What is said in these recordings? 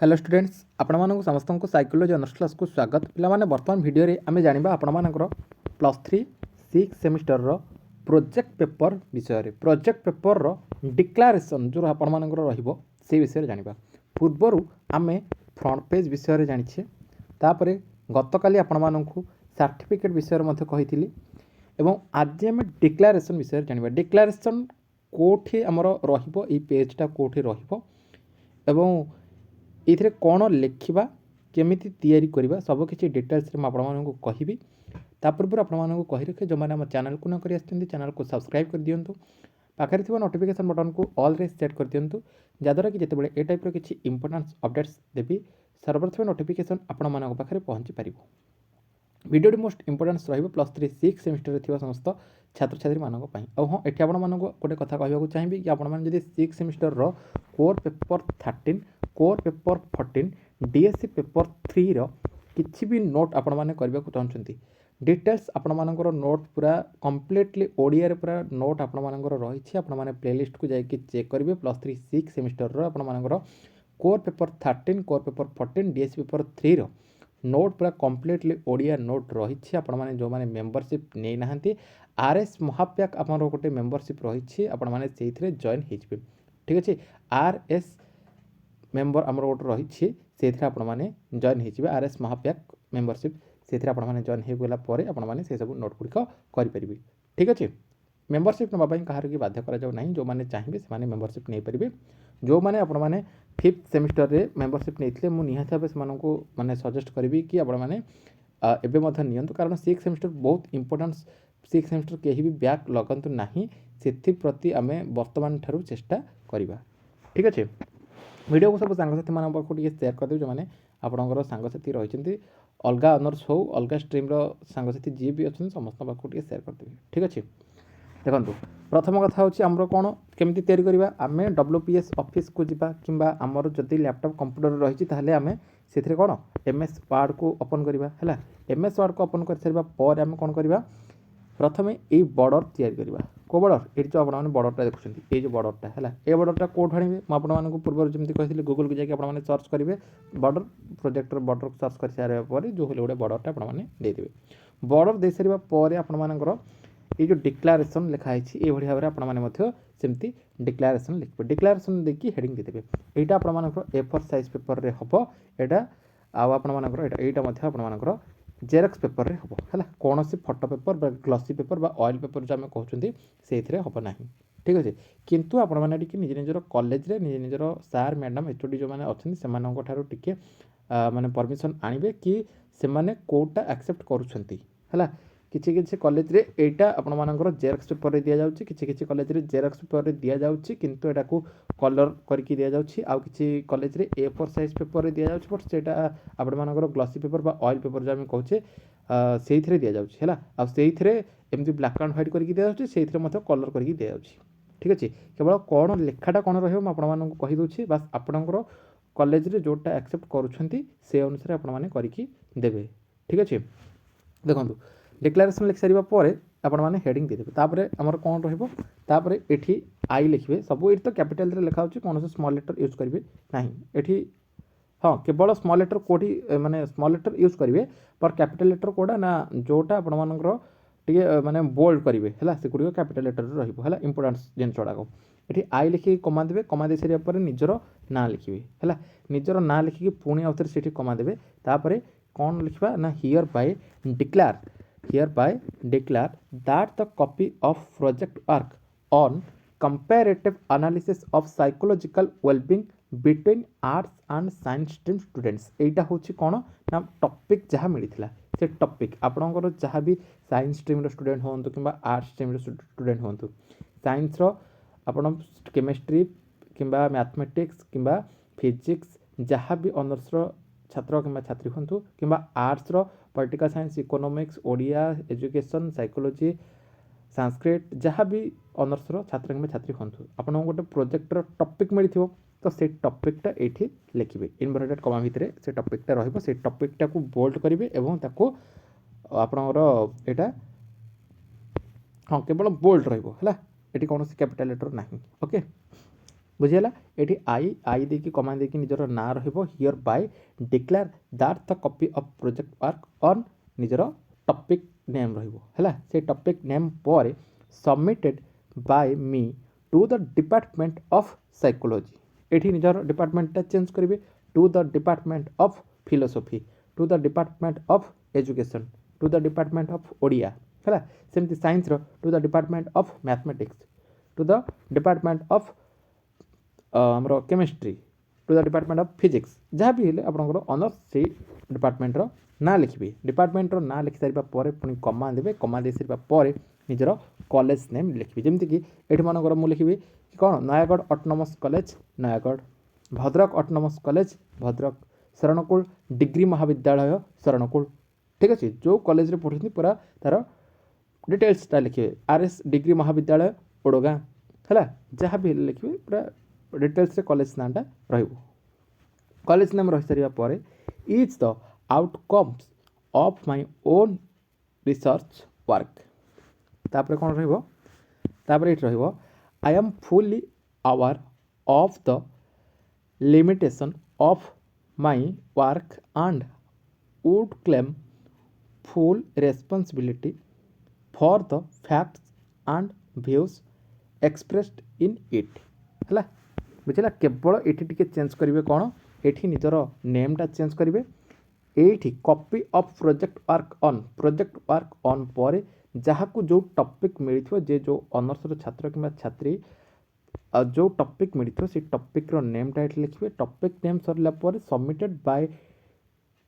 Hello students आपण समस्त को साइकोलॉजी ऑनर्स क्लास को स्वागत पे बर्तमान वीडियो रे आमे जानिबा आपण मानकर +3 6 सेमिस्टर रो प्रोजेक्ट पेपर विषय रे प्रोजेक्ट पेपर रो डिक्लेरेशन जो आपण मानकर रहिबो से विषय रे जानिबा पूर्वरु आमे फ्रंट पेज विषय रे जानिछे तापरे गतकाली आपण मानकु सर्टिफिकेट विषय रे मध्ये कहिथिली एवं आज आमे डिक्लेरेशन विषय रे जानिबा डिक्लेरेशन कोठी हमरो रहिबो ई पेजटा कोठी रहिबो एवं ये कौन लिखा केमिति तैयारी करवा सबकि डिटेल्स आपको कहि तापूर्व आपको कही रखे जो मैंने चैनल को न कर चैनल को सब्सक्राइब कर दिंतु पाखे थी नोटिफिकेशन बटन को ऑल रे सेट कर दिंतु जहाँद्वारा कि जिते ए टाइप किसी इंपोर्टेंट अपडेट्स देवी सर्वप्रथम नोटिफिकेशन आपण पाखे पहुँची पार वीडियो मोस्ट इंपोर्टेंस +3 6 सेमिस्टर थी समस्त छात्र छात्री मानक हाँ ये आपण गोटे कथा कहूँ चाहिए कि आपड़ी 6 semester core paper 13 core paper 14 DSC paper 3 रो किसी भी नोट आपण मैंने करने को चाहते डिटेल्स आपण मानकर नोट पूरा कम्प्लीटली ओडिया रे पूरा नोट आपण मानकर रही आपण मैंने प्लेलिस्ट को जाकि चेक करेंगे +3 6 सेमिस्टर आपण मानकर core paper 13 core paper 14 DSC paper 3 रो नोट पूरा कम्प्लीटली ओडिया नोट रही आपण मैंने जो मैंने मेंबरशिप नहीं नहांती आरएस महाप्याक आपर गोटे मेंबरशिप रही आपण मैंने से जॉइन हो ठीक अच्छे आरएस मेंबर आमर गोटे रही से आपने जॉइन हो आरएस महाप्याक मेंबरशिप से आपने जॉइन हो गला आपने से सब नोट गुड़िक करेंगे ठीक अच्छे मेंबरशिप नापी कहार की बाध्य करा जो मैंने चाहिए से मेंबरशिप नहीं पारे जो मैंने आपने 5th सेमिस्टर रे मेंबरशिप नहीं मुझे निहाती भाव से माने सजेस्ट करी कि आपने एवं नियंतु कारण 6 सेमिस्टर बहुत इंपोर्टेंस 6 सेमिस्टर कहीं भी बैक लगंतु नहीं से प्रति आम वर्तमान ठारू चेष्टा करवा ठीक अच्छे वीडियो को सब सांगसाथी मान पाखु शेयर करदेव जो मैंने आपंकर सांगसाथी रही अलग ऑनर्स हो अलग स्ट्रीम सांगसाथी जी भी अच्छे समस्त पाखु शेयर करदेवी ठीक अच्छे देखो प्रथम कथा हूँ आमर कौन केमी तैयारी करवा आम WPS ऑफिस को जीवा कि आमर जदि लैपटॉप कंप्यूटर रही ताहले आम से कौन MS वर्ड को ओपन करवा है MS वर्ड को ओपन कर सारा पर आम कौन करवा प्रथम ये बॉर्डर तैयारी करवा को बॉर्डर ये जो आपने बॉर्डरटा देखुं ये जो बॉर्डरटा है ये बॉर्डरटा कौट आने मुझे पूर्व जमी कही गूगल को जाकि आपने सर्च करेंगे बॉर्डर प्रोजेक्टर बॉर्डर सर्च कर सारे जो गोटे बॉर्डरटा आपने देदेवे बॉर्डर दे सारा पर आपर ये जो डिक्लेरेशन लिखाई ये भाव में आपमती डिक्लेरेशन लिखे डिक्लेरेशन देखिए हेडिंग देदेवे यहाँ आपर A4 साइज पेपर रे हम यहाँ आपर जेरक्स पेपर रे हम है कौन सी photo paper glossy paper oil paper जो आम कहते से हम ना ठीक अच्छे किंतु आपण मैंने निज निजर कॉलेज रे निज निजर सार मैडम HOD जो मैंने अच्छे से टे माने परमिशन आणवे कि से माने कोटा एक्सेप्ट करुँच है किसी किसी कॉलेज रे एटा आपण मानकर जेरक्स पेपर रे दिया जाउची किसी किसी कॉलेज रे जेरक्स पेपर रे दिया जाउची किंतु एटा को कलर करके दिया जाउची आ किसी कॉलेज रे A4 साइज पेपर रे दिया जाउची बट सेटा आपण मानकर ग्लॉसी पेपर बा ऑयल पेपर जो हम कहचे सेइथरे दिया जाउची हैला आ सेइथरे एमती ब्लैक एंड व्हाइट करके दिया जाउची सेइथरे मते कलर करके दिया जाउची ठीक अछि केवल कोन लेखाटा कोन रहयो म आपण मानक कहि दोछि बस आपणकर कॉलेज रे जोटा एक्सेप्ट करूछंती से अनुसार आपण माने करके देबे ठीक अछि देखंतु डिक्लेरेशन लिख सारा पर आपने हेडिंग देदेवे तापर आमर कौन रही एठी आई लिखे सब ये तो कैपिटल लिखा कौन से स्मॉल लेटर यूज करेंगे ना ये हाँ केवल स्मॉल लेटर कोटी माने स्मॉल लेटर यूज करेंगे पर कैपिटल लेटर कोड़ा ना जोटा आपंकर टे माने बोल्ड करेंगे है से गुड़ कैपिटल लेटर रहा इंपोर्टेंस जिन गुड़ाक ये आई लिखिक कमा देवे कमा दे सारे निजर ना लिखे है निजर ना लिखिकी पुणी आउ थे कमा देवे तापर कौन लिखा ना hereby declare that the copy of project work on comparative analysis of psychological well-being between arts and science stream students एटा होची कोन ना टॉपिक जहाँ मिलता से टॉपिक आपणकर जहाँ भी साइंस स्ट्रीम स्टूडेंट होंतु किंबा आर्ट्स स्ट्रीम स्टूडेंट होंतु साइंस रो आपण केमिस्ट्री किंबा मैथमेटिक्स किंबा फिजिक्स जहाँ भी ऑनर्स रो छात्र किंबा छात्री हूँ कि आर्ट्स रो political science economics Odia education psychology Sanskrit जहाँ भी ऑनर्स रो छात्र किंबा छात्री हूँ आपन गोटे प्रोजेक्टर टॉपिक मिली तो से टॉपिकटा ये लिखे इनवर्टेड कमा भितर से टॉपिकटा रहिबो से टॉपिकटा को बोल्ड करेंगे एवं ताको आपनर एटा हाँ केवल बोल्ड रहिबो हला एटी कौन कैपिटल लेटर ना ओके बुझीगला ये आई देकी कमा देकी निजर ना रहिबो here by declare that the copy of project work on निजर टॉपिक नेम रहिबो हैला से टॉपिक नेम पर submitted by me to the department of psychology एठी निजर डिपार्टमेंट टा चेंज करिवे to the department of philosophy to the department of education to the department of Odia है सेमती science to the department of mathematics to the department of आमर chemistry to the department of physics जहाँ भी हेले आपंकर honours से department ना लिखिए डिपार्टमेंट ना लिखि सारा पुणी कमा देवे कमा दे सारा निजर कॉलेज नेम लिखिए जमीक ये मनकर मुझे लिखी कौन Nayagarh autonomous college Nayagarh Bhadrak autonomous college Bhadrak Sarankul degree महाविद्यालय शरणकूल ठीक अच्छे जो कॉलेज पढ़ुଛନ୍ତି पूरा तार डिटेल्सटा लिखे आरएस डिग्री महाविद्यालय ओडगाँ है जहाँ भी लिखे पूरा डिटेल्स कॉलेज नाटा रहिबो कॉलेज नाम रही सारा is the outcomes of my own research work तापर कौन रहिबो तापर ये रहिबो I am fully aware of the limitation of my work and would claim full responsibility for the facts and views expressed in it है बुझला केवल ये टी चेंज करेंगे कौन ये निजर नेमटा चेंज करेंगे ये copy of project work on पर जहाँ को जो टॉपिक मिली जे जो ऑनर्स छात्र कि छात्री जो टॉपिक मिली से टॉपिक रो नेमटा ये लिखे टॉपिक नेम सरला पर submitted by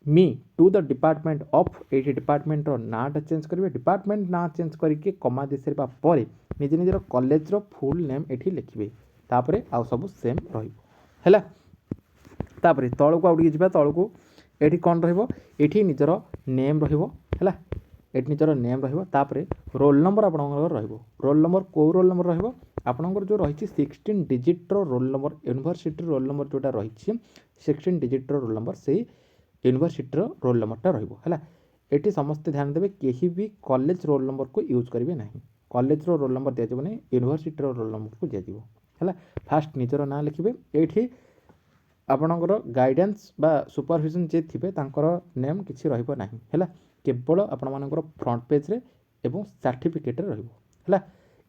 me to the department of ये डिपार्टमेंट नाटा चेंज करेंगे डिपार्टमेंट ना चेंज करके कमा दे सारा पर निज निजर कॉलेज रो फुल नेम ये लिखे तापर आउ सब सेम रहा तापर तौक आउ जा तौक ये कौन रही निजर नेम रहा ये निजर नेम रहा रोल नंबर आपंकर रोल नंबर कौ रोल नंबर रहा जो रही 16 digit roll number university roll number जोटा रही 16 डिजिट रोल नंबर से यूनिवर्सिटी रोल नंबरटा रहा ये समस्ते ध्यान देवे कहीं भी कॉलेज रोल नंबर को यूज करेंगे ना कॉलेज रोल नंबर दिज्व नहीं यूनिवर्सिटी रोल नंबर को दिज्व है फास्ट निजर ना लिखे ये आपणकर गाइडेंस बा सुपरविजन जे थे नेम किसी रहा है केवल आपण मानकर फ्रंट पेज रे एवं सर्टिफिकेट रहा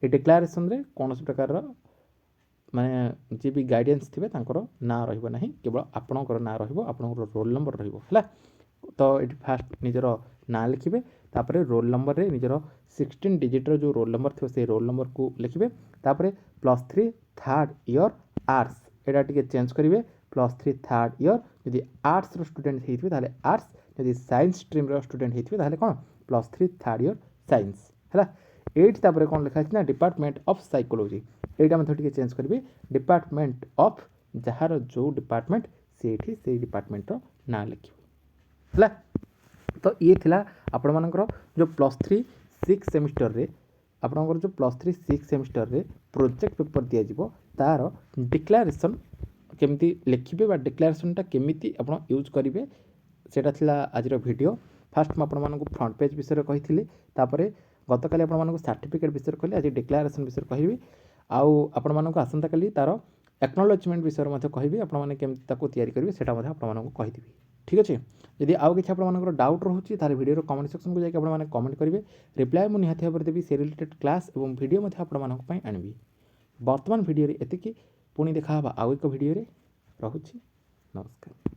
ये डिक्लेरेशन रे कौन प्रकार माने जी भी गाइडेंस थे ना रहा केवल आपणकर ना आपणकर रोल नंबर रहा तो ये फास्ट निजर ना लिखे तापर रोल नंबर रे निजर 16 डिजिट जो रोल नंबर थो से रोल नंबर को लिखे तापर +3 थर्ड ईयर आर्ट्स एटा टिके चेंज करेंगे +3 थर्ड ईयर जदि आर्ट्स स्टूडेंट होते आर्ट्स जदि साइंस स्ट्रीम स्टूडेंट होते कौन +3 थर्ड ईयर साइंस है ये कौन लिखाई ना डिपार्टमेंट ऑफ साइकोलॉजी यहाँ मतलब चेंज करेंगे डिपार्टमेंट ऑफ जार जो डिपार्टमेंट से डिपार्टमेंट ना लिखे है तो ये थिला आपण मानकर जो +3 6 सेमिस्टर रे आपणकर जो +3 6 सेमिस्टर रे प्रोजेक्ट पेपर दिज्व तार डिक्लेरेशन केमती लिखिबे बा डिक्लेरेशनटा केमिति आपण यूज करेंगे सेटा थिला आज वीडियो फास्ट मुझे फ्रंट पेज विषय कही तापर गतकाली आपको सर्टिफिकेट विषय कहली आज डिक्लेरेशन विषय कहि आउ आपण आसंता काली तार एक्नोलेजमेंट विषय कहि आपने केमती तैयारी करेंगे सेटा आपको कहीदेवी ठीक अच्छे जदि आउ कि आप डाउट रोचे तार वीडियो कमेंट सेक्शन को जाकर आपने कमेंट करेंगे रिप्लाई मुझे निहाती भाव देवी से रिलेटेड क्लास और वीडियो आपंपाई आनबी वर्तमान वीडियो एति पुणी देखा आउ एक वीडियो रोचे नमस्कार।